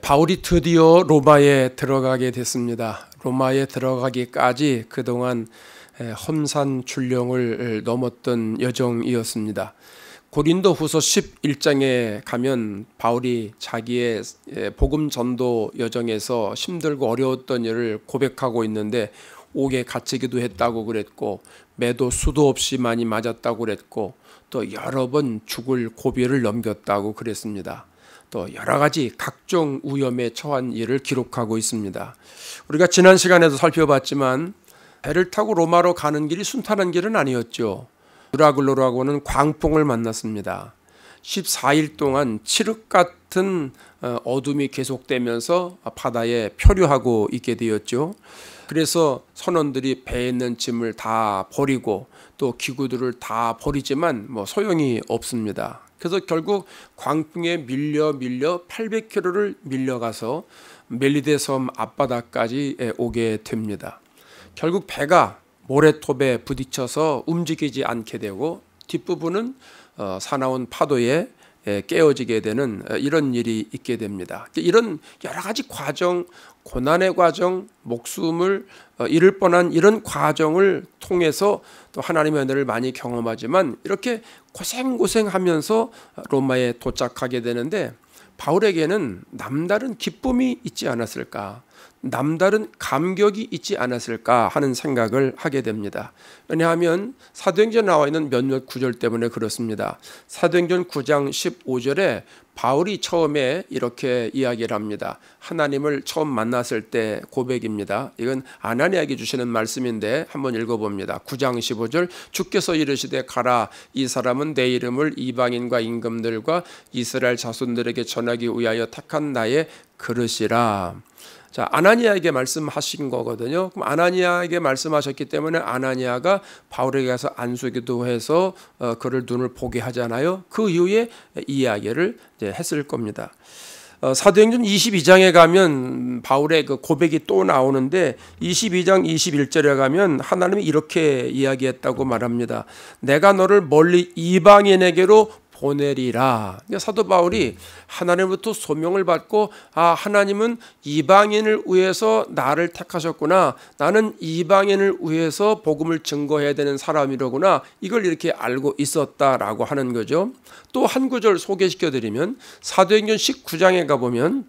바울이 드디어 로마에 들어가게 됐습니다. 로마에 들어가기까지 그동안 험산 출령을 넘었던 여정이었습니다. 고린도 후서 11장에 가면 바울이 자기의 복음 전도 여정에서 힘들고 어려웠던 일을 고백하고 있는데 옥에 갇히기도 했다고 그랬고 매도 수도 없이 많이 맞았다고 그랬고 또 여러 번 죽을 고비를 넘겼다고 그랬습니다. 또 여러 가지 각종 위험에 처한 일을 기록하고 있습니다. 우리가 지난 시간에도 살펴봤지만 배를 타고 로마로 가는 길이 순탄한 길은 아니었죠. 유라글로라고 하는 광풍을 만났습니다. 14일 동안 칠흑 같은 어둠이 계속되면서 바다에 표류하고 있게 되었죠. 그래서 선원들이 배에 있는 짐을 다 버리고 또 기구들을 다 버리지만 소용이 없습니다. 그래서 결국 광풍에 밀려 800km를 밀려가서 멜리데 섬 앞바다까지 오게 됩니다. 결국 배가 모래톱에 부딪혀서 움직이지 않게 되고 뒷부분은 사나운 파도에 깨어지게 되는 이런 일이 있게 됩니다. 이런 여러 가지 과정, 고난의 과정, 목숨을 잃을 뻔한 이런 과정을 통해서 또 하나님의 은혜를 많이 경험하지만 이렇게 고생하면서 로마에 도착하게 되는데 바울에게는 남다른 기쁨이 있지 않았을까, 남다른 감격이 있지 않았을까 하는 생각을 하게 됩니다. 왜냐하면 사도행전에 나와 있는 몇몇 구절 때문에 그렇습니다. 사도행전 9장 15절에 바울이 처음에 이렇게 이야기를 합니다. 하나님을 처음 만났을 때 고백입니다. 이건 아나니아에게 주시는 말씀인데 한번 읽어봅니다. 9장 15절 주께서 이르시되 가라, 이 사람은 내 이름을 이방인과 임금들과 이스라엘 자손들에게 전하기 위하여 택한 나의 그릇이라. 자, 아나니아에게 말씀하신 거거든요. 그럼 아나니아에게 말씀하셨기 때문에 아나니아가 바울에게 가서 안수기도해서 그를 눈을 보게 하잖아요. 그 이후에 이야기를 했을 겁니다. 사도행전 22장에 가면 바울의 그 고백이 또 나오는데 22장 21절에 가면 하나님이 이렇게 이야기했다고 말합니다. 내가 너를 멀리 이방인에게로 보내리라. 사도 바울이 하나님부터 소명을 받고 하나님은 이방인을 위해서 나를 택하셨구나. 나는 이방인을 위해서 복음을 증거해야 되는 사람이로구나. 이걸 이렇게 알고 있었다라고 하는 거죠. 또 한 구절 소개시켜드리면 사도행전 19장에 가보면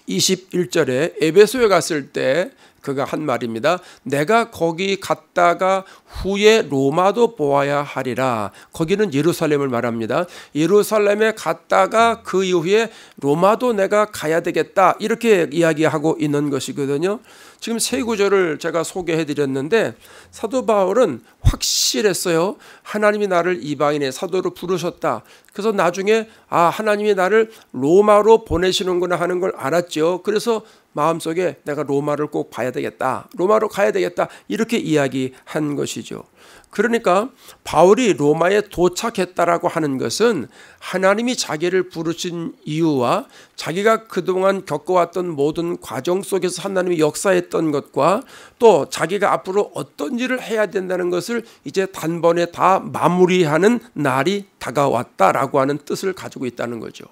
21절에 에베소에 갔을 때 그가 한 말입니다. 내가 거기 갔다가 후에 로마도 보아야 하리라. 거기는 예루살렘을 말합니다. 예루살렘에 갔다가 그 이후에 로마도 내가 가야 되겠다. 이렇게 이야기하고 있는 것이거든요. 지금 세 구절을 제가 소개해 드렸는데 사도 바울은 확실했어요. 하나님이 나를 이방인의 사도로 부르셨다. 그래서 나중에 하나님이 나를 로마로 보내시는구나 하는 걸 알았죠. 그래서 마음속에 내가 로마를 꼭 봐야 되겠다. 로마로 가야 되겠다. 이렇게 이야기한 것이죠. 그러니까 바울이 로마에 도착했다라고 하는 것은 하나님이 자기를 부르신 이유와 자기가 그동안 겪어왔던 모든 과정 속에서 하나님이 역사했던 것과 또 자기가 앞으로 어떤 일을 해야 된다는 것을 이제 단번에 다 마무리하는 날이 다가왔다라고 하는 뜻을 가지고 있다는 거죠.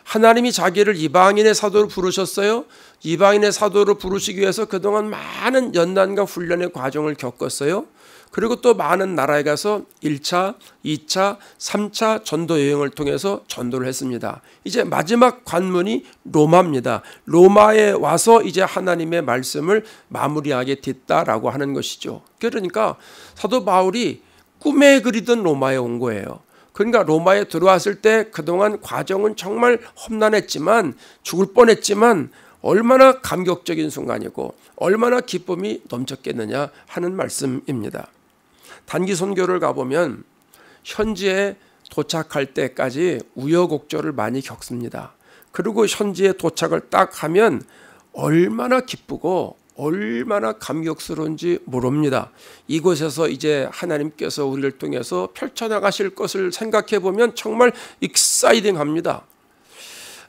하나님이 자기를 이방인의 사도로 부르셨어요. 이방인의 사도로 부르시기 위해서 그동안 많은 연단과 훈련의 과정을 겪었어요. 그리고 또 많은 나라에 가서 1차, 2차, 3차 전도 여행을 통해서 전도를 했습니다. 이제 마지막 관문이 로마입니다. 로마에 와서 이제 하나님의 말씀을 마무리하게 됐다라고 하는 것이죠. 그러니까 사도 바울이 꿈에 그리던 로마에 온 거예요. 그러니까 로마에 들어왔을 때 그동안 과정은 정말 험난했지만 죽을 뻔했지만 얼마나 감격적인 순간이고 얼마나 기쁨이 넘쳤겠느냐 하는 말씀입니다. 단기 선교를 가보면 현지에 도착할 때까지 우여곡절을 많이 겪습니다. 그리고 현지에 도착을 딱 하면 얼마나 기쁘고 얼마나 감격스러운지 모릅니다. 이곳에서 이제 하나님께서 우리를 통해서 펼쳐나가실 것을 생각해 보면 정말 익사이딩합니다.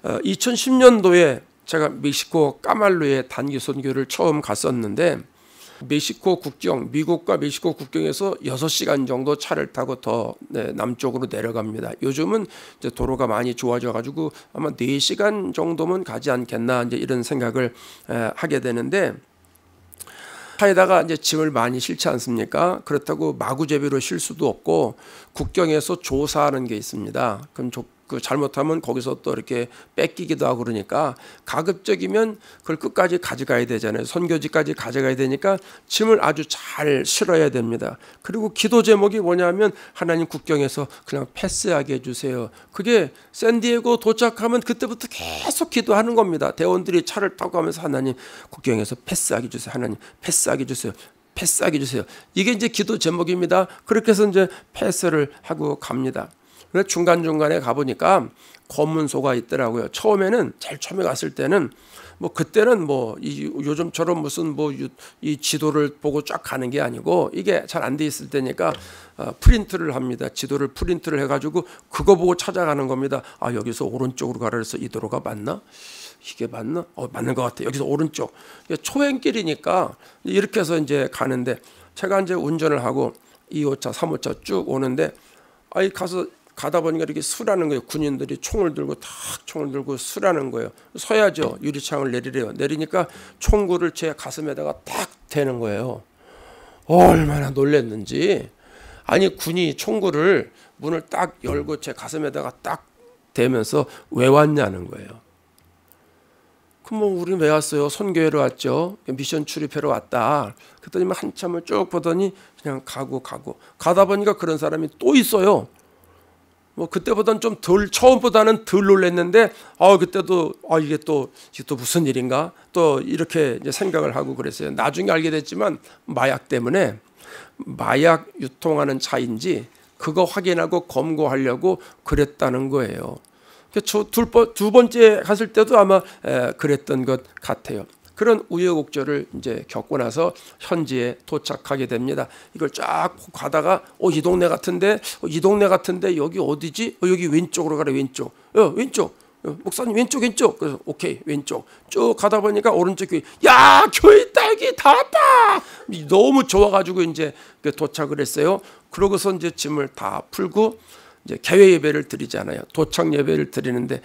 2010년도에 제가 멕시코 까말루에 단기 선교를 처음 갔었는데 멕시코 국경, 미국과 멕시코 국경에서 6시간 정도 차를 타고 더 남쪽으로 내려갑니다. 요즘은 이제 도로가 많이 좋아져 가지고 아마 4시간 정도면 가지 않겠나 이제 이런 생각을 하게 되는데, 차에다가 이제 짐을 많이 실지 않습니까? 그렇다고 마구제비로 실 수도 없고 국경에서 조사하는 게 있습니다. 그럼 그 잘못하면 거기서 또 이렇게 뺏기기도 하고 그러니까 가급적이면 그걸 끝까지 가져가야 되잖아요. 선교지까지 가져가야 되니까 짐을 아주 잘 실어야 됩니다. 그리고 기도 제목이 뭐냐면 하나님 국경에서 그냥 패스하게 해주세요. 그게 샌디에고 도착하면 그때부터 계속 기도하는 겁니다. 대원들이 차를 타고 가면서 하나님 국경에서 패스하게 해주세요. 하나님 패스하게 해주세요. 패스하게 해주세요. 이게 이제 기도 제목입니다. 그렇게 해서 이제 패스를 하고 갑니다. 중간중간에 가보니까 검문소가 있더라고요. 처음에는 제일 처음에 갔을 때는 뭐 그때는 뭐 요즘처럼 무슨 뭐 이 지도를 보고 쫙 가는 게 아니고 이게 잘 안 돼 있을 때니까 프린트를 합니다. 지도를 프린트를 해가지고 그거 보고 찾아가는 겁니다. 아, 여기서 오른쪽으로 가라 해서 이 도로가 맞나? 이게 맞나? 맞는 것 같아. 여기서 오른쪽. 초행길이니까 이렇게 해서 이제 가는데, 제가 이제 운전을 하고 2호차, 3호차 쭉 오는데, 가다 보니까 이렇게 수라는 거예요. 군인들이 총을 들고 수라는 거예요. 서야죠. 유리창을 내리래요. 내리니까 총구를 제 가슴에다가 딱 대는 거예요. 얼마나 놀랐는지. 아니, 군이 총구를 문을 딱 열고 제 가슴에다가 딱 대면서 왜 왔냐는 거예요. 그럼 뭐 우리 왜 왔어요? 선교회로 왔죠. 미션 출입회로 왔다. 그랬더니 한참을 쭉 보더니 그냥 가다 보니까 그런 사람이 또 있어요. 뭐 그때보다는 좀 처음보다는 덜 놀랐는데, 그때도 이게 또 무슨 일인가 또 이렇게 이제 생각을 하고 그랬어요. 나중에 알게 됐지만 마약 때문에, 마약 유통하는 차인지 그거 확인하고 검거하려고 그랬다는 거예요. 두 번째 갔을 때도 아마 그랬던 것 같아요. 그런 우여곡절을 이제 겪고 나서 현지에 도착하게 됩니다. 이걸 쫙 가다가 이 동네 같은데 여기 어디지? 여기 왼쪽으로 가라. 왼쪽. 목사님 왼쪽. 그래서 오케이, 왼쪽. 쭉 가다 보니까 오른쪽 교회. 야, 교회 있다. 여기 다 왔다. 너무 좋아가지고 이제 도착을 했어요. 그러고서 이제 짐을 다 풀고 이제 개회 예배를 드리잖아요. 도착 예배를 드리는데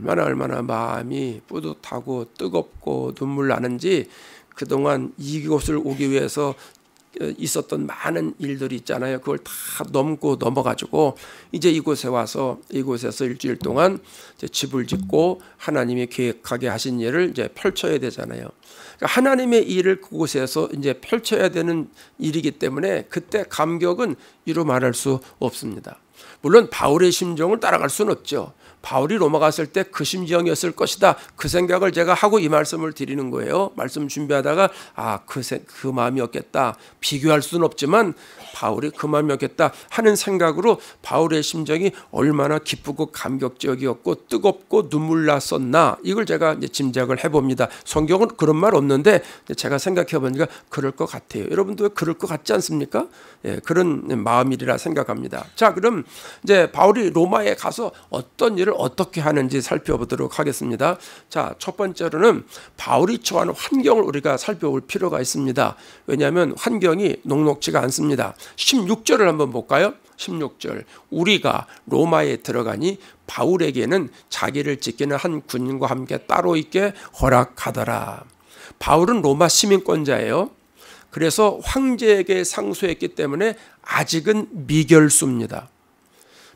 얼마나 마음이 뿌듯하고 뜨겁고 눈물 나는지, 그동안 이곳을 오기 위해서 있었던 많은 일들이 있잖아요. 그걸 다 넘어가지고 이제 이곳에 와서 이곳에서 일주일 동안 이제 집을 짓고 하나님이 계획하게 하신 일을 이제 펼쳐야 되잖아요. 그러니까 하나님의 일을 그곳에서 이제 펼쳐야 되는 일이기 때문에 그때 감격은 이루 말할 수 없습니다. 물론 바울의 심정을 따라갈 수는 없죠. 바울이 로마 갔을 때 그 심정이었을 것이다. 그 생각을 제가 하고 이 말씀을 드리는 거예요. 말씀 준비하다가 그 마음이었겠다. 비교할 수는 없지만 바울이 그 마음이었겠다 하는 생각으로 바울의 심정이 얼마나 기쁘고 감격적이었고 뜨겁고 눈물 났었나, 이걸 제가 이제 짐작을 해봅니다. 성경은 그런 말 없는데 제가 생각해 보니까 그럴 것 같아요. 여러분도 그럴 것 같지 않습니까? 그런 마음이라 생각합니다. 자, 그럼 이제 바울이 로마에 가서 어떤 일을 어떻게 하는지 살펴보도록 하겠습니다. 자, 첫 번째로는 바울이 처한 환경을 우리가 살펴볼 필요가 있습니다. 왜냐하면 환경이 녹록지가 않습니다. 16절을 한번 볼까요? 16절. 우리가 로마에 들어가니 바울에게는 자기를 지키는 한 군인과 함께 따로 있게 허락하더라. 바울은 로마 시민권자예요. 그래서 황제에게 상소했기 때문에 아직은 미결수입니다.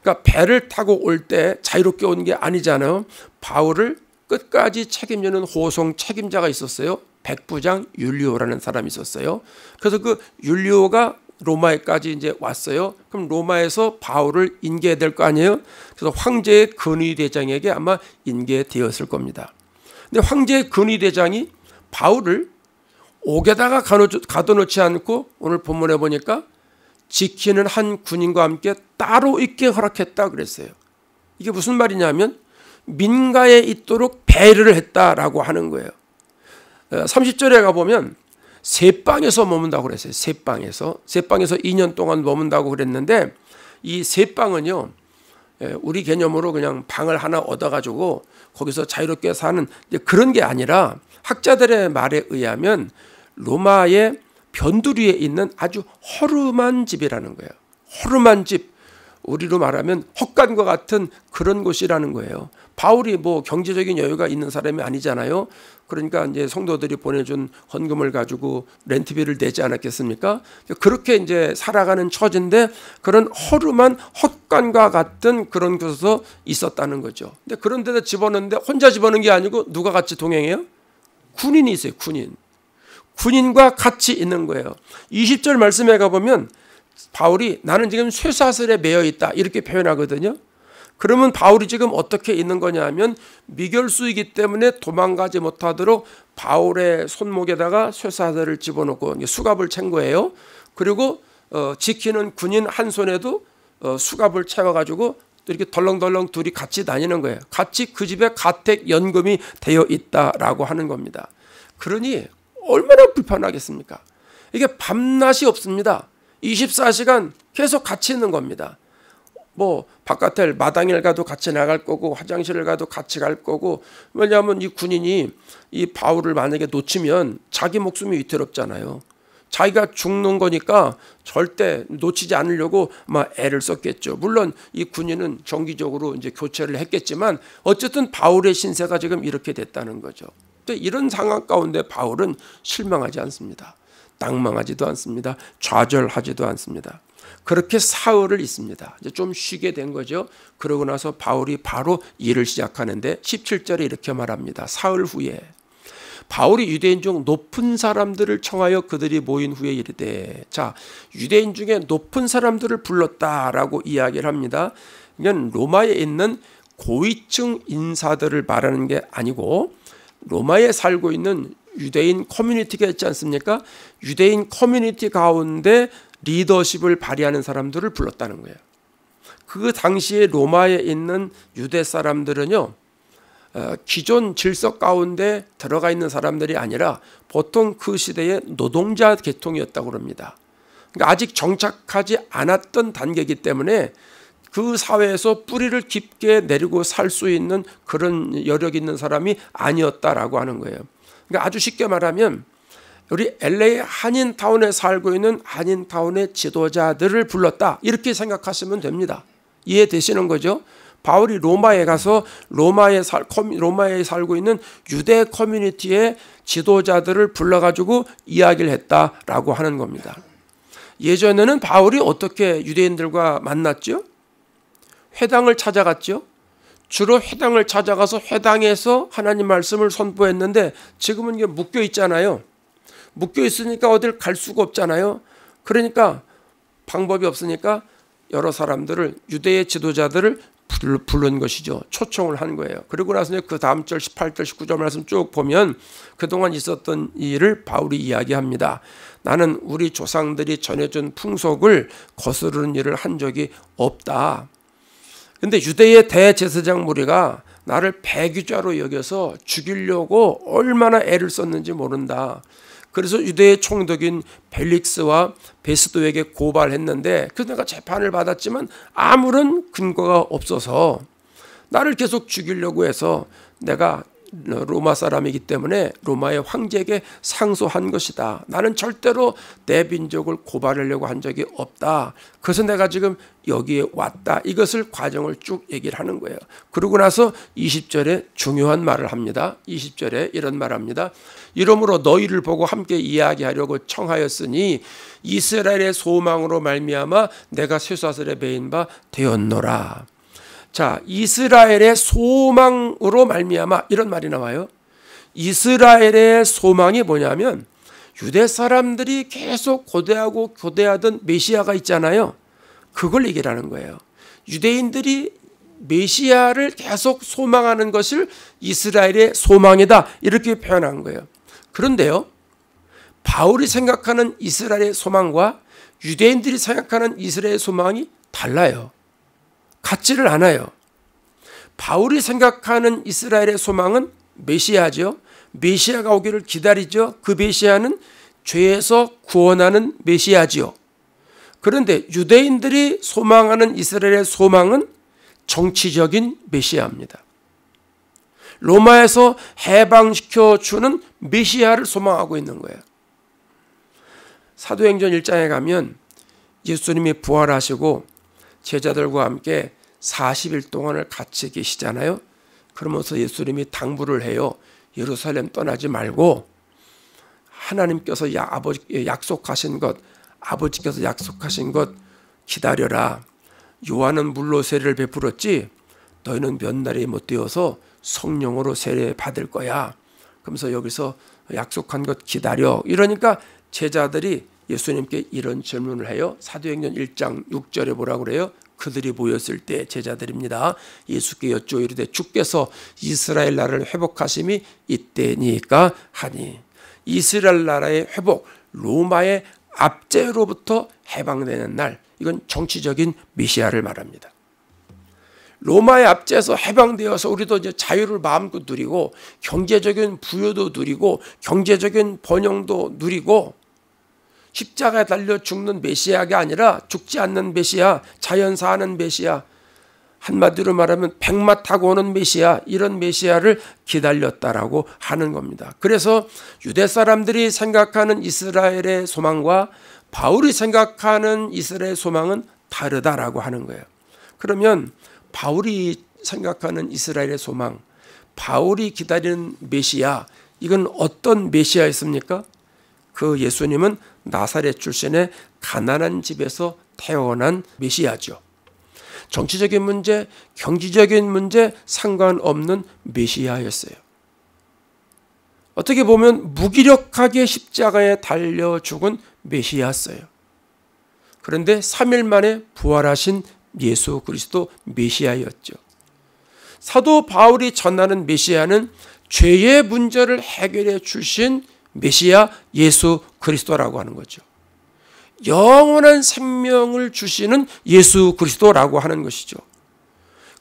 그러니까 배를 타고 올 때 자유롭게 오는 게 아니잖아요. 바울을 끝까지 책임지는 호송 책임자가 있었어요. 백부장 율리오라는 사람이 있었어요. 그래서 그 율리오가 로마에까지 이제 왔어요. 그럼 로마에서 바울을 인계될 거 아니에요. 그래서 황제의 근위대장에게 아마 인계되었을 겁니다. 근데 황제의 근위대장이 바울을 옥에다가 가둬놓지 않고 오늘 본문에 보니까 지키는 한 군인과 함께 따로 있게 허락했다 그랬어요. 이게 무슨 말이냐면 민가에 있도록 배려를 했다라고 하는 거예요. 30절에 가보면 세 방에서 머문다고 그랬어요. 세 방에서 2년 동안 머문다고 그랬는데, 이 세 방은요, 우리 개념으로 그냥 방을 하나 얻어가지고 거기서 자유롭게 사는 그런 게 아니라, 학자들의 말에 의하면 로마의 변두리에 있는 아주 허름한 집이라는 거예요. 허름한 집, 우리로 말하면 헛간과 같은 그런 곳이라는 거예요. 바울이 뭐 경제적인 여유가 있는 사람이 아니잖아요. 그러니까 이제 성도들이 보내준 헌금을 가지고 렌트비를 내지 않았겠습니까? 그렇게 이제 살아가는 처지인데 그런 허름한 헛간과 같은 그런 곳에서 있었다는 거죠. 근데 그런 데다 집어넣는데 혼자 집어넣은 게 아니고 누가 같이 동행해요? 군인이 있어요. 군인과 같이 있는 거예요. 20절 말씀에 가보면 바울이 나는 지금 쇠사슬에 매여 있다 이렇게 표현하거든요. 그러면 바울이 지금 어떻게 있는 거냐 하면 미결수이기 때문에 도망가지 못하도록 바울의 손목에다가 쇠사슬을 집어넣고 수갑을 챈 거예요. 그리고 지키는 군인 한 손에도 수갑을 채워가지고 이렇게 덜렁덜렁 둘이 같이 다니는 거예요. 같이 그 집에 가택 연금이 되어 있다라고 하는 겁니다. 그러니 얼마나 불편하겠습니까? 이게 밤낮이 없습니다. 24시간 계속 같이 있는 겁니다. 뭐 바깥에 마당에 가도 같이 나갈 거고 화장실을 가도 같이 갈 거고, 왜냐하면 이 군인이 이 바울을 만약에 놓치면 자기 목숨이 위태롭잖아요. 자기가 죽는 거니까 절대 놓치지 않으려고 막 애를 썼겠죠. 물론 이 군인은 정기적으로 이제 교체를 했겠지만 어쨌든 바울의 신세가 지금 이렇게 됐다는 거죠. 이런 상황 가운데 바울은 실망하지 않습니다. 낭망하지도 않습니다. 좌절하지도 않습니다. 그렇게 사흘을 있습니다. 이제 좀 쉬게 된 거죠. 그러고 나서 바울이 바로 일을 시작하는데 17절에 이렇게 말합니다. 사흘 후에 바울이 유대인 중 높은 사람들을 청하여 그들이 모인 후에 이르되, 자, 유대인 중에 높은 사람들을 불렀다라고 이야기를 합니다. 이건 로마에 있는 고위층 인사들을 말하는 게 아니고 로마에 살고 있는 유대인 커뮤니티가 있지 않습니까? 유대인 커뮤니티 가운데 리더십을 발휘하는 사람들을 불렀다는 거예요. 그 당시에 로마에 있는 유대 사람들은요, 기존 질서 가운데 들어가 있는 사람들이 아니라 보통 그 시대의 노동자 계통이었다고 합니다. 그러니까 아직 정착하지 않았던 단계이기 때문에 그 사회에서 뿌리를 깊게 내리고 살 수 있는 그런 여력 있는 사람이 아니었다라고 하는 거예요. 그러니까 아주 쉽게 말하면 우리 LA 한인타운에 살고 있는 한인타운의 지도자들을 불렀다 이렇게 생각하시면 됩니다. 이해되시는 거죠? 바울이 로마에 가서 로마에 살고 있는 유대 커뮤니티의 지도자들을 불러가지고 이야기를 했다라고 하는 겁니다. 예전에는 바울이 어떻게 유대인들과 만났죠? 회당을 찾아갔죠. 주로 회당을 찾아가서 회당에서 하나님 말씀을 선포했는데 지금은 이게 묶여 있잖아요. 묶여 있으니까 어딜 갈 수가 없잖아요. 그러니까 방법이 없으니까 여러 사람들을, 유대의 지도자들을 부른 것이죠. 초청을 한 거예요. 그리고 나서 그 다음 절 18절 19절 말씀 쭉 보면 그동안 있었던 일을 바울이 이야기합니다. 나는 우리 조상들이 전해준 풍속을 거스르는 일을 한 적이 없다. 근데 유대의 대제사장 무리가 나를 배교자로 여겨서 죽이려고 얼마나 애를 썼는지 모른다. 그래서 유대의 총독인 벨릭스와 베스도에게 고발했는데 그래서 내가 재판을 받았지만 아무런 근거가 없어서 나를 계속 죽이려고 해서 내가 로마 사람이기 때문에 로마의 황제에게 상소한 것이다. 나는 절대로 내 민족을 고발하려고 한 적이 없다. 그래서 내가 지금 여기에 왔다. 이것을 과정을 쭉 얘기를 하는 거예요. 그러고 나서 20절에 중요한 말을 합니다. 20절에 이런 말을 합니다. 이러므로 너희를 보고 함께 이야기하려고 청하였으니 이스라엘의 소망으로 말미암아 내가 쇠사슬에 매인 바 되었노라. 자, 이스라엘의 소망으로 말미암아 이런 말이 나와요. 이스라엘의 소망이 뭐냐면 유대 사람들이 계속 고대하던 메시아가 있잖아요. 그걸 얘기를 하는 거예요. 유대인들이 메시아를 계속 소망하는 것을 이스라엘의 소망이다 이렇게 표현한 거예요. 그런데요, 바울이 생각하는 이스라엘의 소망과 유대인들이 생각하는 이스라엘의 소망이 달라요. 같지를 않아요. 바울이 생각하는 이스라엘의 소망은 메시아죠. 메시아가 오기를 기다리죠. 그 메시아는 죄에서 구원하는 메시아지요. 그런데 유대인들이 소망하는 이스라엘의 소망은 정치적인 메시아입니다. 로마에서 해방시켜주는 메시아를 소망하고 있는 거예요. 사도행전 1장에 가면 예수님이 부활하시고 제자들과 함께 40일 동안을 같이 계시잖아요. 그러면서 예수님이 당부를 해요. 예루살렘 떠나지 말고 하나님께서 약속하신 것, 아버지께서 약속하신 것 기다려라. 요한은 물로 세례를 베풀었지 너희는 몇 날이 못 되어서 성령으로 세례 받을 거야. 그러면서 여기서 약속한 것 기다려. 이러니까 제자들이 예수님께 이런 질문을 해요. 사도행전 1장 6절에 뭐라고 그래요? 그들이 모였을 때 제자들입니다. 예수께 여쭈어 이르되 주께서 이스라엘 나라를 회복하심이 이때니까 하니. 이스라엘 나라의 회복, 로마의 압제로부터 해방되는 날, 이건 정치적인 메시아를 말합니다. 로마의 압제에서 해방되어서 우리도 이제 자유를 마음껏 누리고 경제적인 부여도 누리고 경제적인 번영도 누리고 십자가에 달려 죽는 메시아가 아니라 죽지 않는 메시아, 자연 사하는 메시아, 한마디로 말하면 백마 타고 오는 메시아, 이런 메시아를 기다렸다라고 하는 겁니다. 그래서 유대 사람들이 생각하는 이스라엘의 소망과 바울이 생각하는 이스라엘의 소망은 다르다라고 하는 거예요. 그러면 바울이 생각하는 이스라엘의 소망, 바울이 기다리는 메시아, 이건 어떤 메시아였습니까? 그 예수님은 나사렛 출신의 가난한 집에서 태어난 메시아죠. 정치적인 문제, 경제적인 문제 상관없는 메시아였어요. 어떻게 보면 무기력하게 십자가에 달려 죽은 메시아였어요. 그런데 3일 만에 부활하신 예수 그리스도 메시아였죠. 사도 바울이 전하는 메시아는 죄의 문제를 해결해 주신 메시아 예수 그리스도라고 하는 거죠. 영원한 생명을 주시는 예수 그리스도라고 하는 것이죠.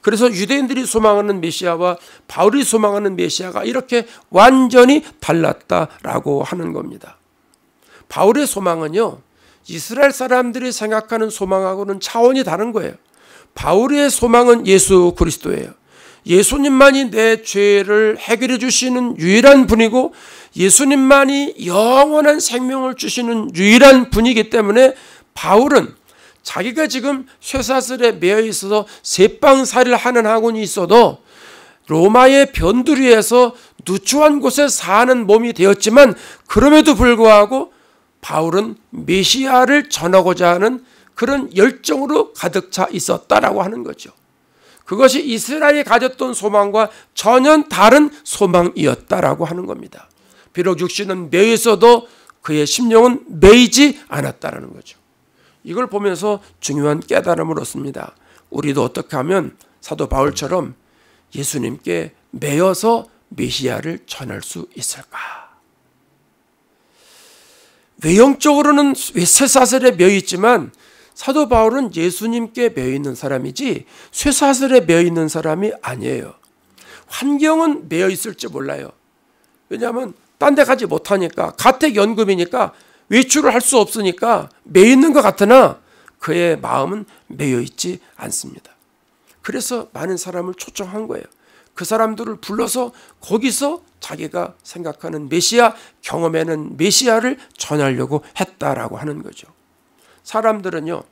그래서 유대인들이 소망하는 메시아와 바울이 소망하는 메시아가 이렇게 완전히 달랐다라고 하는 겁니다. 바울의 소망은요, 이스라엘 사람들이 생각하는 소망하고는 차원이 다른 거예요. 바울의 소망은 예수 그리스도예요. 예수님만이 내 죄를 해결해 주시는 유일한 분이고 예수님만이 영원한 생명을 주시는 유일한 분이기 때문에 바울은 자기가 지금 쇠사슬에 매여 있어서 세방살이를 하는 학원이 있어도 로마의 변두리에서 누추한 곳에 사는 몸이 되었지만 그럼에도 불구하고 바울은 메시아를 전하고자 하는 그런 열정으로 가득 차 있었다라고 하는 거죠. 그것이 이스라엘이 가졌던 소망과 전혀 다른 소망이었다라고 하는 겁니다. 비록 육신은 매여 있어도 그의 심령은 매이지 않았다라는 거죠. 이걸 보면서 중요한 깨달음을 얻습니다. 우리도 어떻게 하면 사도 바울처럼 예수님께 매여서 메시아를 전할 수 있을까? 외형적으로는 쇠사슬에 매여 있지만 사도 바울은 예수님께 매여 있는 사람이지 쇠사슬에 매여 있는 사람이 아니에요. 환경은 매여 있을지 몰라요. 왜냐하면 딴 데 가지 못하니까, 가택연금이니까 외출을 할 수 없으니까 매여 있는 것 같으나 그의 마음은 매여 있지 않습니다. 그래서 많은 사람을 초청한 거예요. 그 사람들을 불러서 거기서 자기가 생각하는 메시아, 경험하는 메시아를 전하려고 했다라고 하는 거죠. 사람들은요,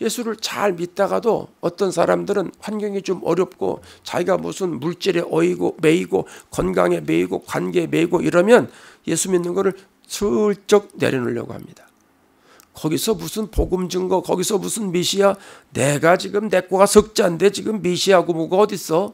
예수를 잘 믿다가도 어떤 사람들은 환경이 좀 어렵고 자기가 무슨 물질에 매이고 건강에 매이고 관계에 매이고 이러면 예수 믿는 거를 슬쩍 내려놓으려고 합니다. 거기서 무슨 복음 증거, 거기서 무슨 메시아, 내가 지금 내 거가 석자인데 지금 메시아고 뭐가 어딨어?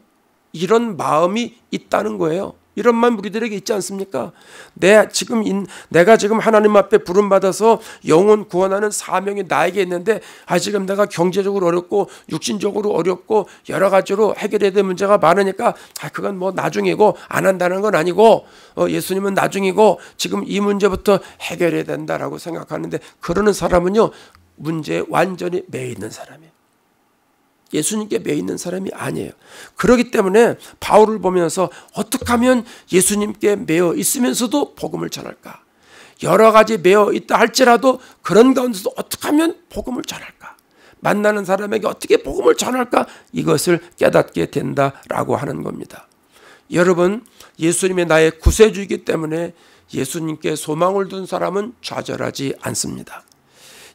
이런 마음이 있다는 거예요. 이런 마음 우리들에게 있지 않습니까? 내가 지금 하나님 앞에 부름받아서 영혼 구원하는 사명이 나에게 있는데 지금 내가 경제적으로 어렵고 육신적으로 어렵고 여러 가지로 해결해야 될 문제가 많으니까 그건 뭐 나중이고 안 한다는 건 아니고 예수님은 나중이고 지금 이 문제부터 해결해야 된다라고 생각하는데 그러는 사람은요, 문제에 완전히 매여 있는 사람이에요. 예수님께 매여 있는 사람이 아니에요. 그렇기 때문에 바울을 보면서 어떻게 하면 예수님께 매여 있으면서도 복음을 전할까? 여러 가지 매여 있다 할지라도 그런 가운데서 어떻게 하면 복음을 전할까? 만나는 사람에게 어떻게 복음을 전할까? 이것을 깨닫게 된다라고 하는 겁니다. 여러분, 예수님이 나의 구세주이기 때문에 예수님께 소망을 둔 사람은 좌절하지 않습니다.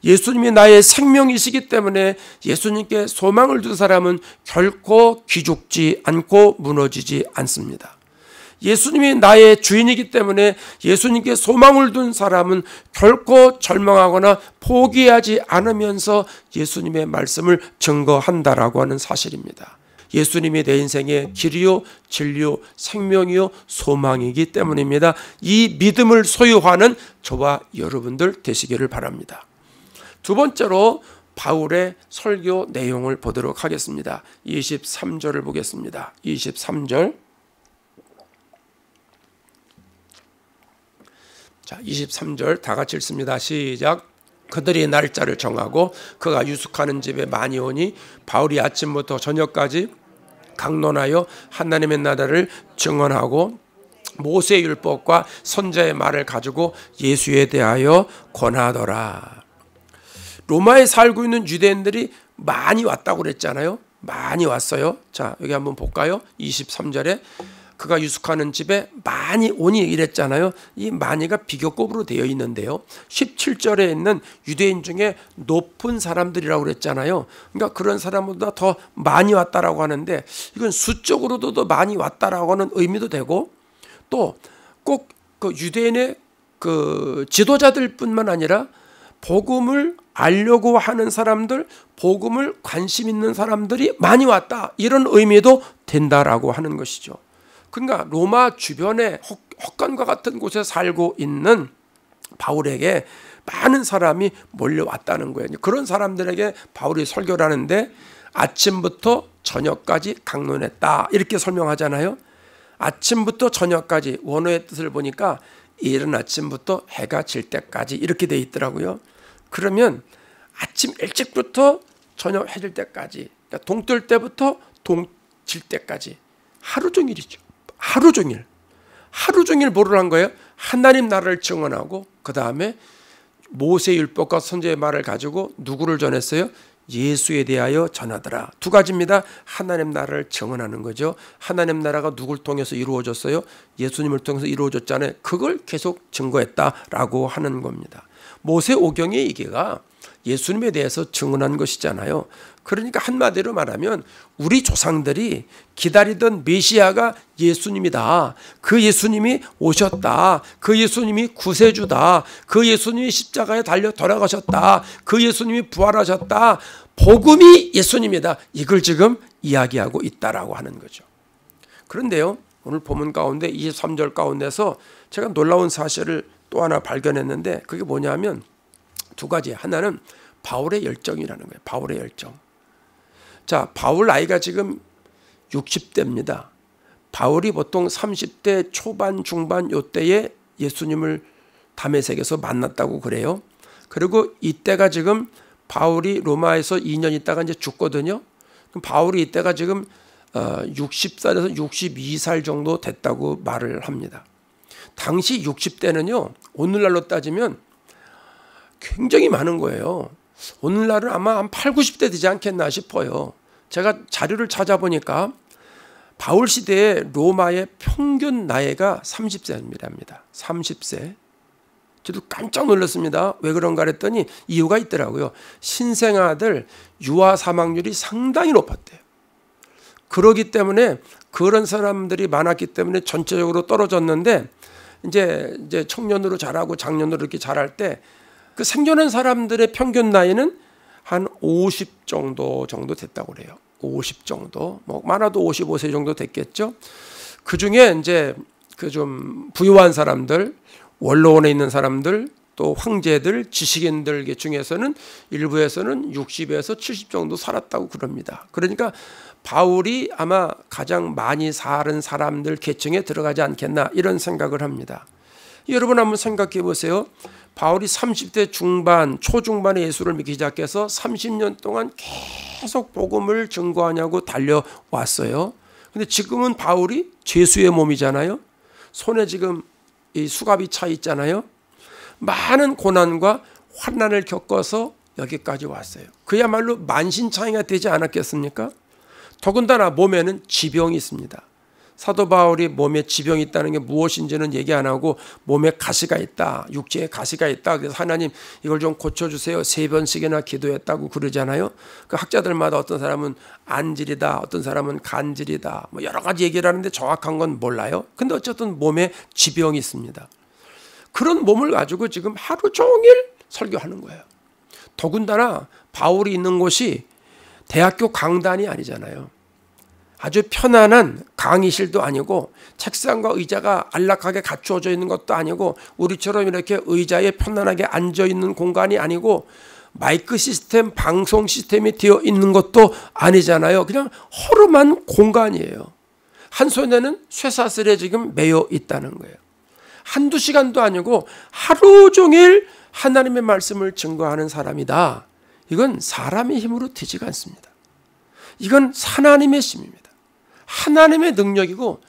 예수님이 나의 생명이시기 때문에 예수님께 소망을 둔 사람은 결코 기죽지 않고 무너지지 않습니다. 예수님이 나의 주인이기 때문에 예수님께 소망을 둔 사람은 결코 절망하거나 포기하지 않으면서 예수님의 말씀을 증거한다라고 하는 사실입니다. 예수님이 내 인생의 길이요, 진리요, 생명이요, 소망이기 때문입니다. 이 믿음을 소유하는 저와 여러분들 되시기를 바랍니다. 두 번째로 바울의 설교 내용을 보도록 하겠습니다. 23절을 보겠습니다. 23절. 자, 23절 다 같이 읽습니다. 시작. 그들이 날짜를 정하고 그가 유숙하는 집에 많이 오니 바울이 아침부터 저녁까지 강론하여 하나님의 나라를 증언하고 모세의 율법과 선지자의 말을 가지고 예수에 대하여 권하더라. 로마에 살고 있는 유대인들이 많이 왔다고 그랬잖아요. 많이 왔어요. 자, 여기 한번 볼까요? 23절에 그가 유숙하는 집에 많이 오니 이랬잖아요. 이 많이가 비교급으로 되어 있는데요. 17절에 있는 유대인 중에 높은 사람들이라고 그랬잖아요. 그러니까 그런 사람보다 더 많이 왔다라고 하는데 이건 수적으로도 더 많이 왔다라고 하는 의미도 되고 또 꼭 그 유대인의 그 지도자들뿐만 아니라 복음을 알려고 하는 사람들, 복음을 관심 있는 사람들이 많이 왔다 이런 의미도 된다라고 하는 것이죠. 그러니까 로마 주변에 헛간과 같은 곳에 살고 있는 바울에게 많은 사람이 몰려왔다는 거예요. 그런 사람들에게 바울이 설교를 하는데 아침부터 저녁까지 강론했다 이렇게 설명하잖아요. 아침부터 저녁까지 원어의 뜻을 보니까 이른 아침부터 해가 질 때까지 이렇게 돼 있더라고요. 그러면 아침 일찍부터 저녁 해질 때까지, 그러니까 동뜰 때부터 동질 때까지 하루 종일이죠. 하루 종일 뭐를 한 거예요? 하나님 나라를 증언하고 그 다음에 모세 율법과 선지자의 말을 가지고 누구를 전했어요? 예수에 대하여 전하더라. 두 가지입니다. 하나님 나라를 증언하는 거죠. 하나님 나라가 누굴 통해서 이루어졌어요? 예수님을 통해서 이루어졌잖아요. 그걸 계속 증거했다라고 하는 겁니다. 모세 오경의 이게가 예수님에 대해서 증언한 것이잖아요. 그러니까 한마디로 말하면 우리 조상들이 기다리던 메시아가 예수님이다. 그 예수님이 오셨다. 그 예수님이 구세주다. 그 예수님이 십자가에 달려 돌아가셨다. 그 예수님이 부활하셨다. 복음이 예수님이다. 이걸 지금 이야기하고 있다라고 하는 거죠. 그런데요, 오늘 본문 가운데 23절 가운데서 제가 놀라운 사실을 또 하나 발견했는데 그게 뭐냐면 두 가지. 하나는 바울의 열정이라는 거예요. 바울의 열정. 자, 바울 나이가 지금 60대입니다. 바울이 보통 30대 초반 중반 요때에 예수님을 다메섹에서 만났다고 그래요. 그리고 이때가 지금 바울이 로마에서 2년 있다가 이제 죽거든요. 그럼 바울이 이때가 지금 60살에서 62살 정도 됐다고 말을 합니다. 당시 60대는요. 오늘날로 따지면 굉장히 많은 거예요. 오늘날은 아마 한 8, 90대 되지 않겠나 싶어요. 제가 자료를 찾아보니까 바울 시대에 로마의 평균 나이가 30세입니다. 30세. 저도 깜짝 놀랐습니다. 왜 그런가 했더니 이유가 있더라고요. 신생아들 유아 사망률이 상당히 높았대요. 그러기 때문에 그런 사람들이 많았기 때문에 전체적으로 떨어졌는데 이제 청년으로 자라고 장년으로 이렇게 자랄 때 그 생존한 사람들의 평균 나이는 한 50 정도 됐다고 그래요. 50 정도. 뭐 많아도 55세 정도 됐겠죠. 그 중에 이제 그 좀 부유한 사람들, 원로원에 있는 사람들, 또 황제들, 지식인들 중에서는 일부에서는 60에서 70 정도 살았다고 그럽니다. 그러니까 바울이 아마 가장 많이 사는 사람들 계층에 들어가지 않겠나 이런 생각을 합니다. 여러분 한번 생각해 보세요. 바울이 30대 중반, 초중반에 예수를 믿기 시작해서 30년 동안 계속 복음을 증거하냐고 달려왔어요. 근데 지금은 바울이 죄수의 몸이잖아요. 손에 지금 이 수갑이 차 있잖아요. 많은 고난과 환난을 겪어서 여기까지 왔어요. 그야말로 만신창이가 되지 않았겠습니까? 더군다나 몸에는 지병이 있습니다. 사도 바울이 몸에 지병이 있다는 게 무엇인지는 얘기 안 하고 몸에 가시가 있다, 육체에 가시가 있다. 그래서 하나님 이걸 좀 고쳐주세요. 3번씩이나 기도했다고 그러잖아요. 그 학자들마다 어떤 사람은 안질이다, 어떤 사람은 간질이다, 뭐 여러 가지 얘기를 하는데 정확한 건 몰라요. 근데 어쨌든 몸에 지병이 있습니다. 그런 몸을 가지고 지금 하루 종일 설교하는 거예요. 더군다나 바울이 있는 곳이 대학교 강단이 아니잖아요. 아주 편안한 강의실도 아니고 책상과 의자가 안락하게 갖추어져 있는 것도 아니고 우리처럼 이렇게 의자에 편안하게 앉아 있는 공간이 아니고 마이크 시스템, 방송 시스템이 되어 있는 것도 아니잖아요. 그냥 허름한 공간이에요. 한 손에는 쇠사슬에 지금 매여 있다는 거예요. 한두 시간도 아니고 하루 종일 하나님의 말씀을 증거하는 사람이다. 이건 사람의 힘으로 되지가 않습니다. 이건 하나님의 힘입니다. 하나님의 능력이고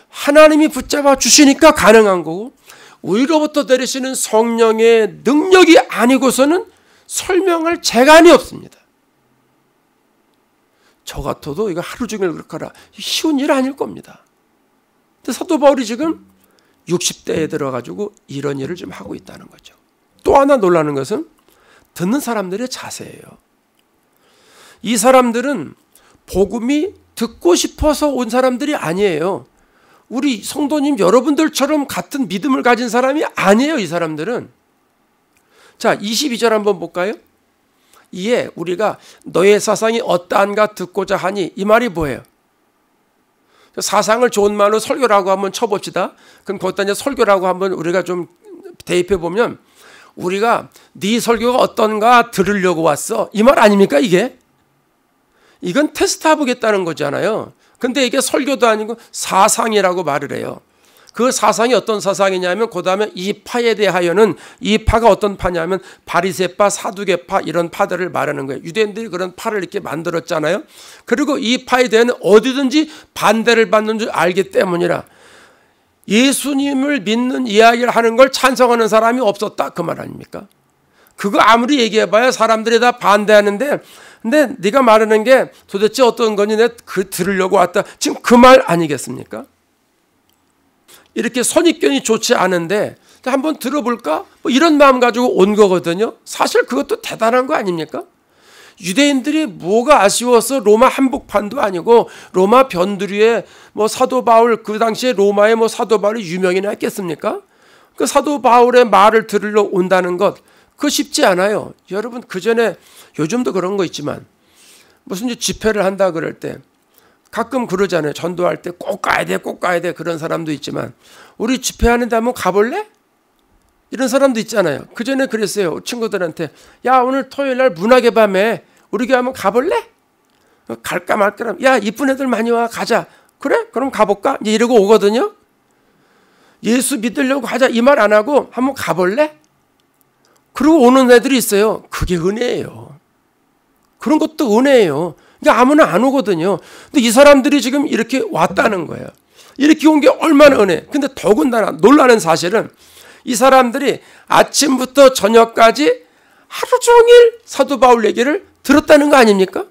하나님이 붙잡아 주시니까 가능한 거고 위로부터 내리시는 성령의 능력이 아니고서는 설명할 재간이 없습니다. 저 같아도 이거 하루 종일 그렇게 하라. 쉬운 일 아닐 겁니다. 근데 사도 바울이 지금 60대에 들어가지고 이런 일을 좀 하고 있다는 거죠. 또 하나 놀라는 것은 듣는 사람들의 자세예요. 이 사람들은 복음이 듣고 싶어서 온 사람들이 아니에요. 우리 성도님 여러분들처럼 같은 믿음을 가진 사람이 아니에요. 이 사람들은. 자, 22절 한번 볼까요? 이에 우리가 너의 사상이 어떠한가 듣고자 하니, 이 말이 뭐예요? 사상을 좋은 말로 설교라고 한번 쳐봅시다. 그럼 거기다 이제 설교라고 한번 우리가 좀 대입해 보면, 우리가 네 설교가 어떤가 들으려고 왔어, 이 말 아닙니까 이게? 이건 테스트해 보겠다는 거잖아요. 근데 이게 설교도 아니고 사상이라고 말을 해요. 그 사상이 어떤 사상이냐면 그 다음에 이 파에 대하여는, 이 파가 어떤 파냐면 바리새파, 사두개파 이런 파들을 말하는 거예요. 유대인들이 그런 파를 이렇게 만들었잖아요. 그리고 이 파에 대해서는 어디든지 반대를 받는 줄 알기 때문이라 예수님을 믿는 이야기를 하는 걸 찬성하는 사람이 없었다, 그 말 아닙니까? 그거 아무리 얘기해봐야 사람들이 다 반대하는데, 근데 네가 말하는 게 도대체 어떤 거니, 내가 그 들으려고 왔다, 지금 그 말 아니겠습니까? 이렇게 선입견이 좋지 않은데 한번 들어볼까? 뭐 이런 마음 가지고 온 거거든요. 사실 그것도 대단한 거 아닙니까? 유대인들이 뭐가 아쉬워서 로마 한복판도 아니고 로마 변두리에 뭐 사도 바울, 그 당시에 로마에 뭐 사도 바울이 유명이나 했겠습니까? 그 사도 바울의 말을 들으러 온다는 것, 그거 쉽지 않아요. 여러분, 그 전에 요즘도 그런 거 있지만 무슨 집회를 한다 그럴 때 가끔 그러잖아요. 전도할 때 꼭 가야 돼, 꼭 가야 돼, 그런 사람도 있지만, 우리 집회하는데 한번 가볼래? 이런 사람도 있잖아요. 그 전에 그랬어요. 친구들한테, 야, 오늘 토요일 날 문학의 밤에 우리 교회 한번 가볼래? 갈까 말까? 야, 이쁜 애들 많이 와, 가자. 그래? 그럼 가볼까? 이제 이러고 오거든요. 예수 믿으려고 가자 이 말 안 하고 한번 가볼래? 그러고 오는 애들이 있어요. 그게 은혜예요. 그런 것도 은혜예요. 그러니까 아무나 안 오거든요. 근데 이 사람들이 지금 이렇게 왔다는 거예요. 이렇게 온 게 얼마나 은혜. 근데 더군다나 놀라는 사실은 이 사람들이 아침부터 저녁까지 하루 종일 사도 바울 얘기를 들었다는 거 아닙니까?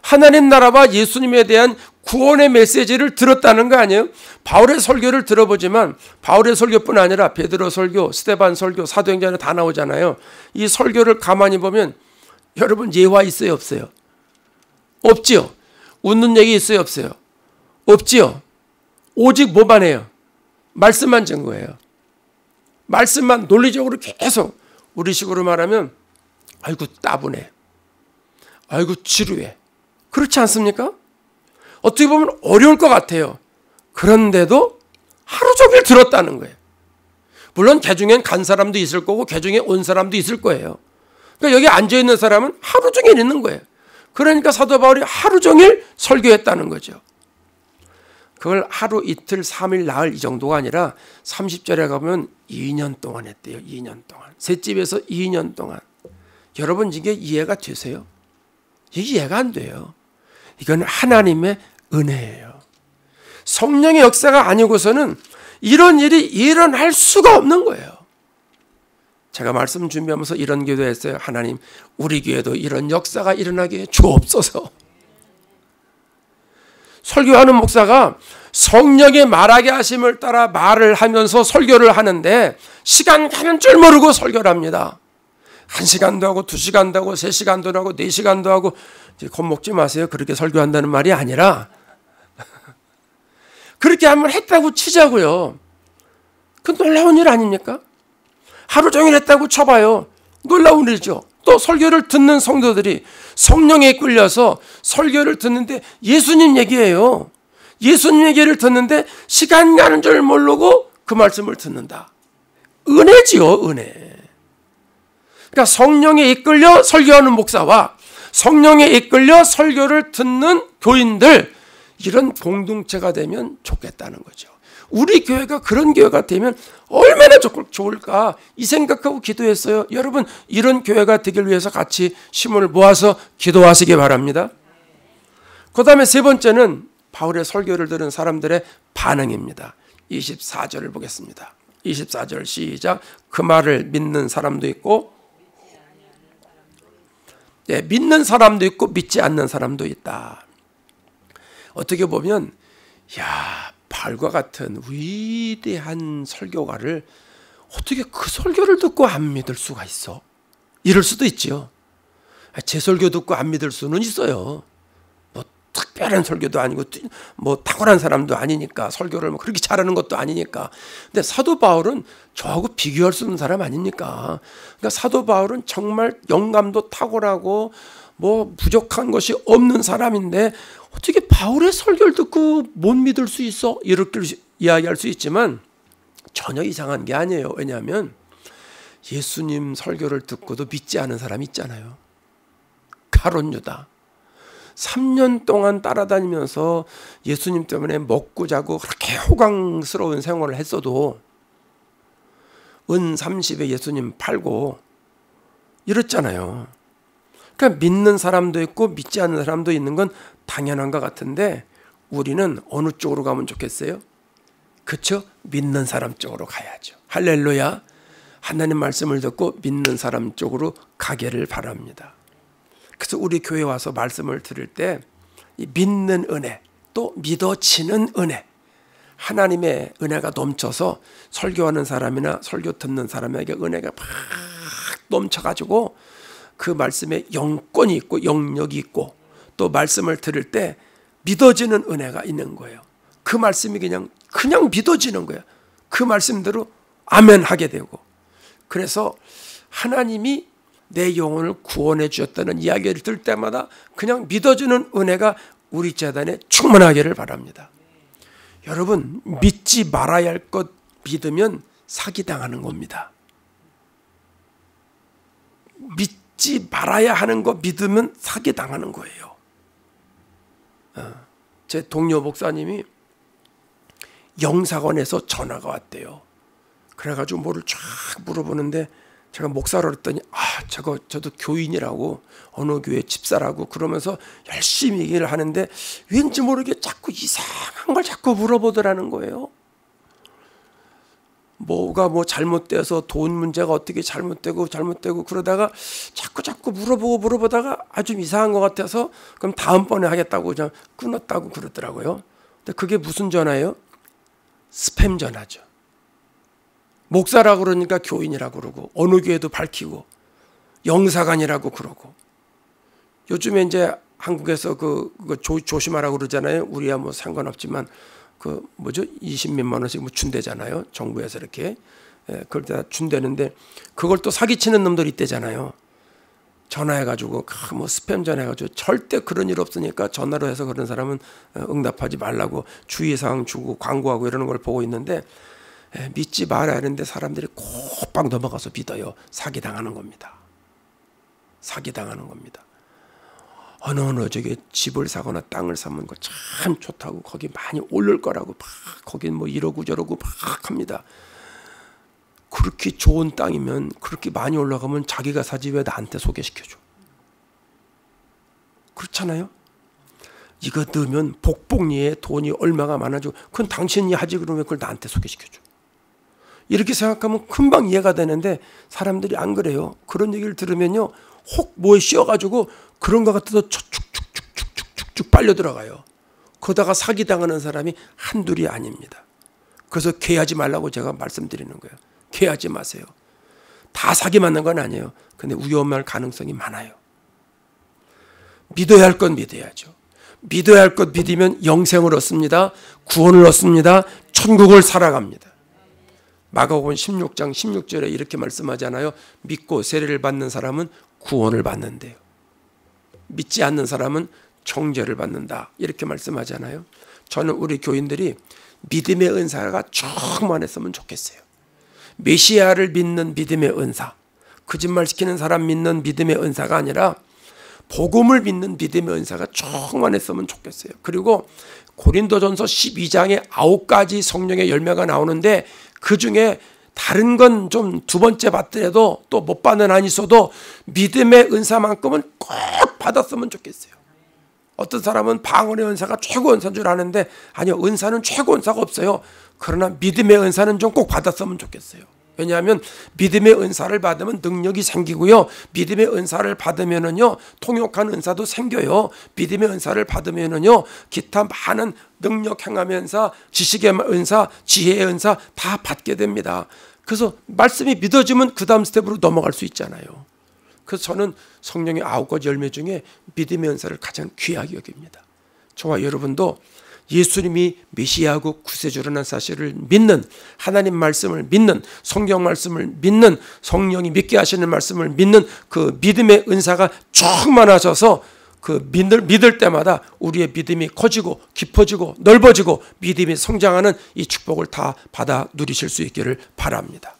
하나님 나라와 예수님에 대한 구원의 메시지를 들었다는 거 아니에요? 바울의 설교를 들어보지만 바울의 설교뿐 아니라 베드로 설교, 스데반 설교, 사도행전에 다 나오잖아요. 이 설교를 가만히 보면 여러분 예화 있어요, 없어요? 없지요. 웃는 얘기 있어요, 없어요? 없지요. 오직 뭐만 해요? 말씀만 증거해요. 말씀만 논리적으로 계속, 우리식으로 말하면 아이고 따분해, 아이고 지루해, 그렇지 않습니까? 어떻게 보면 어려울 것 같아요. 그런데도 하루 종일 들었다는 거예요. 물론 개중엔 간 사람도 있을 거고 개중에 온 사람도 있을 거예요. 그러니까 여기 앉아있는 사람은 하루 종일 있는 거예요. 그러니까 사도 바울이 하루 종일 설교했다는 거죠. 그걸 하루, 이틀, 3일, 나흘 이 정도가 아니라 30절에 가면 2년 동안 했대요. 2년 동안. 셋집에서 2년 동안. 여러분 이게 이해가 되세요? 이게 이해가 안 돼요. 이건 하나님의 은혜예요. 성령의 역사가 아니고서는 이런 일이 일어날 수가 없는 거예요. 제가 말씀 준비하면서 이런 기도했어요. 하나님, 우리 교회도 이런 역사가 일어나게 주옵소서. 설교하는 목사가 성령의 말하게 하심을 따라 말을 하면서 설교를 하는데 시간 가는 줄 모르고 설교를 합니다. 1시간도 하고 2시간도 하고 3시간도 하고 4시간도 하고. 겁먹지 마세요. 그렇게 설교한다는 말이 아니라 그렇게 한번 했다고 치자고요. 그 놀라운 일 아닙니까? 하루 종일 했다고 쳐봐요. 놀라운 일이죠. 또 설교를 듣는 성도들이 성령에 끌려서 설교를 듣는데 예수님 얘기예요. 예수님 얘기를 듣는데 시간 가는 줄 모르고 그 말씀을 듣는다. 은혜지요, 은혜. 그러니까 성령에 이끌려 설교하는 목사와 성령에 이끌려 설교를 듣는 교인들, 이런 공동체가 되면 좋겠다는 거죠. 우리 교회가 그런 교회가 되면 얼마나 좋을까, 이 생각하고 기도했어요. 여러분, 이런 교회가 되길 위해서 같이 힘을 모아서 기도하시기 바랍니다. 그 다음에 세 번째는 바울의 설교를 들은 사람들의 반응입니다. 24절을 보겠습니다. 24절 시작. 그 말을 믿는 사람도 있고, 믿는 사람도 있고 믿지 않는 사람도 있다. 어떻게 보면 바울과 같은 위대한 설교가를 어떻게 그 설교를 듣고 안 믿을 수가 있어? 이럴 수도 있죠. 제 설교 듣고 안 믿을 수는 있어요. 뭐 특별한 설교도 아니고 뭐 탁월한 사람도 아니니까, 설교를 뭐 그렇게 잘하는 것도 아니니까. 근데 사도 바울은 저하고 비교할 수 없는 사람 아닙니까? 그러니까 사도 바울은 정말 영감도 탁월하고 뭐 부족한 것이 없는 사람인데 어떻게 바울의 설교를 듣고 못 믿을 수 있어? 이렇게 이야기할 수 있지만 전혀 이상한 게 아니에요. 왜냐하면 예수님 설교를 듣고도 믿지 않은 사람이 있잖아요. 가룟 유다. 3년 동안 따라다니면서 예수님 때문에 먹고 자고 그렇게 호강스러운 생활을 했어도 은 30에 예수님 팔고 이랬잖아요. 그러니까 믿는 사람도 있고 믿지 않는 사람도 있는 건 당연한 것 같은데 우리는 어느 쪽으로 가면 좋겠어요? 그렇죠? 믿는 사람 쪽으로 가야죠. 할렐루야. 하나님 말씀을 듣고 믿는 사람 쪽으로 가기를 바랍니다. 그래서 우리 교회 와서 말씀을 들을 때 이 믿는 은혜, 또 믿어지는 은혜, 하나님의 은혜가 넘쳐서 설교하는 사람이나 설교 듣는 사람에게 은혜가 막 넘쳐가지고 그 말씀에 영권이 있고 영역이 있고 또 말씀을 들을 때 믿어지는 은혜가 있는 거예요. 그 말씀이 그냥 믿어지는 거예요. 그 말씀대로 아멘 하게 되고. 그래서 하나님이 내 영혼을 구원해 주셨다는 이야기를 들을 때마다 그냥 믿어주는 은혜가 우리 재단에 충만하기를 바랍니다. 여러분, 믿지 말아야 할 것 믿으면 사기당하는 겁니다. 믿지 말아야 하는 거 믿으면 사기당하는 거예요. 제 동료 목사님이 영사관에서 전화가 왔대요. 그래가지고 뭐를 쫙 물어보는데 제가 목사로 했더니 저도 교인이라고 어느 교회 집사라고 그러면서 열심히 얘기를 하는데 왠지 모르게 자꾸 이상한 걸 자꾸 물어보더라는 거예요. 뭐가 뭐 잘못돼서 돈 문제가 어떻게 잘못되고 그러다가 자꾸 물어보다가 아주 이상한 것 같아서 그럼 다음번에 하겠다고 그냥 끊었다고 그러더라고요. 근데 그게 무슨 전화예요? 스팸 전화죠. 목사라고 그러니까 교인이라고 그러고 어느 교회도 밝히고 영사관이라고 그러고. 요즘에 이제 한국에서 그거 조심하라고 그러잖아요. 우리야 뭐 상관없지만 20몇만 원씩 뭐 준대잖아요. 정부에서 이렇게. 그걸 다 준대는데 그걸 또 사기치는 놈들이 있대잖아요. 전화해가지고 뭐 스팸 전화해가지고 절대 그런 일 없으니까 전화로 해서 그런 사람은 응답하지 말라고 주의사항 주고 광고하고 이러는 걸 보고 있는데 믿지 말아야 하는데 사람들이 곧빵 넘어가서 믿어요. 사기당하는 겁니다. 사기당하는 겁니다. 어느 저기 집을 사거나 땅을 사면 거 참 좋다고 거기 많이 오를 거라고 막 거긴 뭐 이러고 저러고 막 합니다. 그렇게 좋은 땅이면 그렇게 많이 올라가면 자기가 사지 왜 나한테 소개시켜줘? 그렇잖아요? 이거 넣으면 복복리에 돈이 얼마가 많아지고 그건 당신이 하지 그러면 왜 그걸 나한테 소개시켜줘? 이렇게 생각하면 금방 이해가 되는데 사람들이 안 그래요. 그런 얘기를 들으면요 혹 뭐에 씌어가지고 그런 것 같아서 쭉쭉쭉쭉쭉쭉 빨려 들어가요. 거다가 사기당하는 사람이 한둘이 아닙니다. 그래서 개하지 말라고 제가 말씀드리는 거예요. 개하지 마세요. 다 사기 맞는 건 아니에요. 근데 위험할 가능성이 많아요. 믿어야 할 건 믿어야죠. 믿어야 할 것 믿으면 영생을 얻습니다. 구원을 얻습니다. 천국을 살아갑니다. 마가복음 16장 16절에 이렇게 말씀하잖아요. 믿고 세례를 받는 사람은 구원을 받는데요. 믿지 않는 사람은 정죄를 받는다. 이렇게 말씀하잖아요. 저는 우리 교인들이 믿음의 은사가 충만했으면 좋겠어요. 메시아를 믿는 믿음의 은사, 거짓말시키는 사람 믿는 믿음의 은사가 아니라 복음을 믿는 믿음의 은사가 충만했으면 좋겠어요. 그리고 고린도전서 12장에 9가지 성령의 열매가 나오는데 그중에 다른 건 좀 두 번째 받더라도 또 못 받는 한 있어도 믿음의 은사만큼은 꼭 받았으면 좋겠어요. 어떤 사람은 방언의 은사가 최고 은사인 줄 아는데 아니요, 은사는 최고 은사가 없어요. 그러나 믿음의 은사는 좀 꼭 받았으면 좋겠어요. 왜냐하면 믿음의 은사를 받으면 능력이 생기고요. 믿음의 은사를 받으면은요, 통역한 은사도 생겨요. 믿음의 은사를 받으면은요, 기타 많은 능력 행함의 은사, 지식의 은사, 지혜의 은사 다 받게 됩니다. 그래서 말씀이 믿어지면 그 다음 스텝으로 넘어갈 수 있잖아요. 그래서 저는 성령의 9가지 열매 중에 믿음의 은사를 가장 귀하게 여깁니다. 저와 여러분도 예수님이 메시아고 구세주라는 사실을 믿는, 하나님 말씀을 믿는, 성경 말씀을 믿는, 성령이 믿게 하시는 말씀을 믿는 그 믿음의 은사가 충만하셔서 그 믿을 때마다 우리의 믿음이 커지고 깊어지고 넓어지고 믿음이 성장하는 이 축복을 다 받아 누리실 수 있기를 바랍니다.